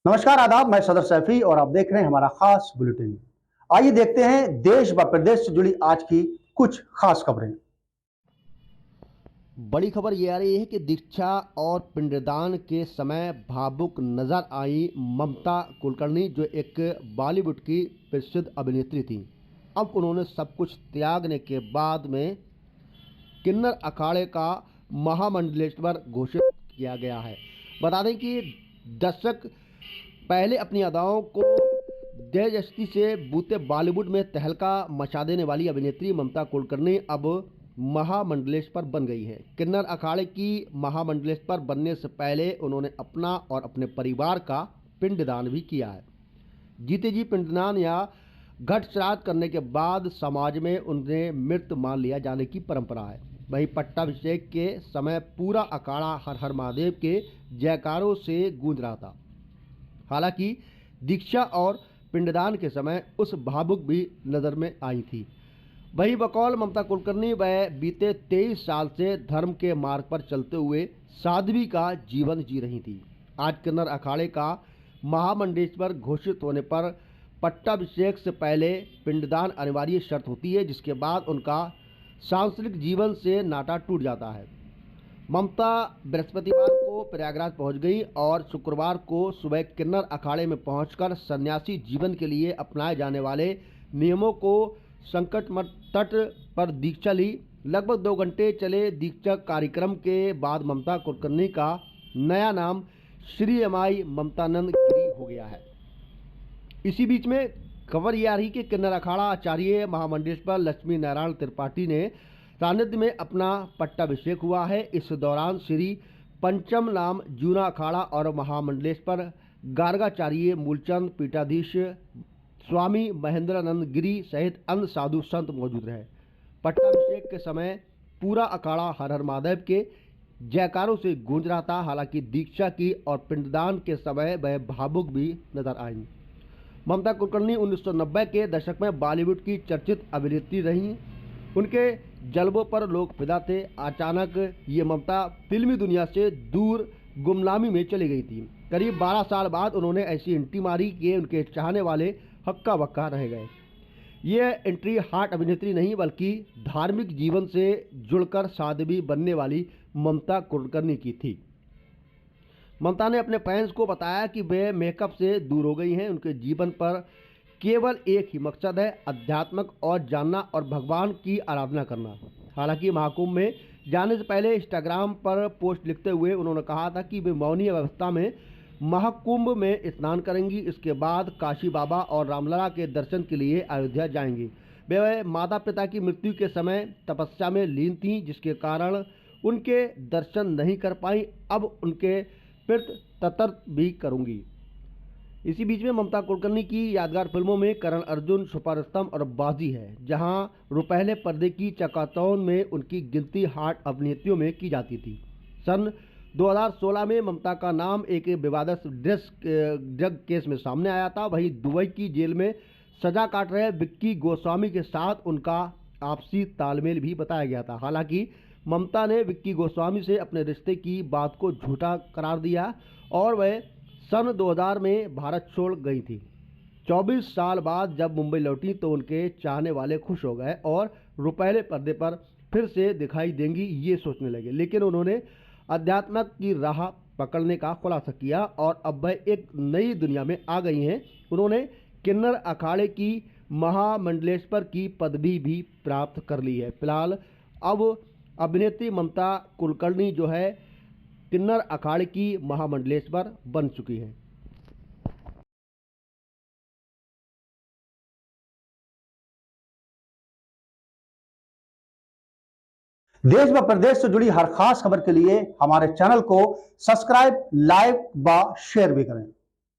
नमस्कार, आदाब। मैं सदर सैफी और आप देख रहे हैं हमारा खास बुलेटिन। आइए देखते हैं देश व प्रदेश से जुड़ी आज की कुछ खास खबरें। बड़ी खबर ये आ रही है कि दीक्षा और पिंडदान के समय भावुक नजर आई ममता कुलकर्णी, जो एक बॉलीवुड की प्रसिद्ध अभिनेत्री थी। अब उन्होंने सब कुछ त्यागने के बाद में किन्नर अखाड़े का महामंडलेश्वर घोषित किया गया है। बता दें कि दशक पहले अपनी अदाओं को दिलचस्पी से बूते बॉलीवुड में तहलका मचा देने वाली अभिनेत्री ममता कुलकर्णी अब महामंडलेश्वर बन गई है। किन्नर अखाड़े की महामंडलेश्वर बनने से पहले उन्होंने अपना और अपने परिवार का पिंडदान भी किया है। जीते जी पिंडदान या घट श्राद्ध करने के बाद समाज में उन्हें मृत मान लिया जाने की परंपरा है। वहीं पट्टाभिषेक के समय पूरा अखाड़ा हर हर महादेव के जयकारों से गूंज रहा था। हालांकि दीक्षा और पिंडदान के समय उस भावुक भी नज़र में आई थी। वही बकौल ममता कुलकर्णी वह बीते 23 साल से धर्म के मार्ग पर चलते हुए साध्वी का जीवन जी रही थी। आज किन्नर अखाड़े का महामंडलेश्वर घोषित होने पर पट्टाभिषेक से पहले पिंडदान अनिवार्य शर्त होती है, जिसके बाद उनका सांसारिक जीवन से नाता टूट जाता है। ममता बृहस्पतिवार को प्रयागराज पहुंच गई और शुक्रवार को सुबह किन्नर अखाड़े में पहुंचकर सन्यासी जीवन के लिए अपनाए जाने वाले नियमों को संकटमय तट पर दीक्षा ली। लगभग 2 घंटे चले दीक्षा कार्यक्रम के बाद ममता कुलकर्णी का नया नाम श्री अमाई ममतानंद गिरी हो गया है। इसी बीच में खबर ये आ रही कि किन्नर अखाड़ा आचार्य महामंडलेश्वर लक्ष्मी नारायण त्रिपाठी ने सानिध्य में अपना पट्टाभिषेक हुआ है। इस दौरान श्री पंचम नाम जूना अखाड़ा और महामंडलेश्वर गार्गाचार्य मूलचंद पीठाधीश स्वामी महेंद्रानंद गिरी सहित अन्य साधु संत मौजूद रहे। पट्टाभिषेक के समय पूरा अखाड़ा हर हर महादेव के जयकारों से गूंज रहा था। हालांकि दीक्षा की और पिंडदान के समय वह भावुक भी नजर आई। ममता कुलकर्णी 1990 के दशक में बॉलीवुड की चर्चित अभिनेत्री रहीं। उनके जलवों पर लोग फिदा थे। अचानक ये ममता फिल्मी दुनिया से दूर गुमनामी में चली गई थी। करीब 12 साल बाद उन्होंने ऐसी एंट्री मारी कि उनके चाहने वाले हक्का बक्का रह गए। ये एंट्री हार्ट अभिनेत्री नहीं बल्कि धार्मिक जीवन से जुड़कर साध्वी बनने वाली ममता कुलकर्णी की थी। ममता ने अपने फैंस को बताया कि वे मेकअप से दूर हो गई हैं। उनके जीवन पर केवल एक ही मकसद है, अध्यात्मक और जानना और भगवान की आराधना करना। हालांकि महाकुंभ में जाने से पहले इंस्टाग्राम पर पोस्ट लिखते हुए उन्होंने कहा था कि वे मौनी अवस्था में महाकुंभ में स्नान करेंगी। इसके बाद काशी बाबा और रामलला के दर्शन के लिए अयोध्या जाएंगी। वे माता पिता की मृत्यु के समय तपस्या में लीन थीं, जिसके कारण उनके दर्शन नहीं कर पाई। अब उनके पितृ तर्पण भी करूंगी। इसी बीच में ममता कुलकर्णी की यादगार फिल्मों में करण अर्जुन, सुपर स्तंभ और बाजी है, जहां रुपहले पर्दे की चकाचौंध में उनकी गिनती हार्ट अभिनेत्रियों में की जाती थी। सन 2016 में ममता का नाम एक विवादास्पद ड्रग केस में सामने आया था। वहीं दुबई की जेल में सजा काट रहे विक्की गोस्वामी के साथ उनका आपसी तालमेल भी बताया गया था। हालांकि ममता ने विक्की गोस्वामी से अपने रिश्ते की बात को झूठा करार दिया और वह सन 2000 में भारत छोड़ गई थी। 24 साल बाद जब मुंबई लौटी तो उनके चाहने वाले खुश हो गए और रुपहले पर्दे पर फिर से दिखाई देंगी ये सोचने लगे। लेकिन उन्होंने अध्यात्म की राह पकड़ने का खुलासा किया और अब वह एक नई दुनिया में आ गई हैं। उन्होंने किन्नर अखाड़े की महामंडलेश्वर की पदवी भी प्राप्त कर ली है। फिलहाल अब अभिनेत्री ममता कुलकर्णी जो है किन्नर अखाड़े की महामंडलेश्वर बन चुकी हैं। देश व प्रदेश से जुड़ी हर खास खबर के लिए हमारे चैनल को सब्सक्राइब, लाइक व शेयर भी करें।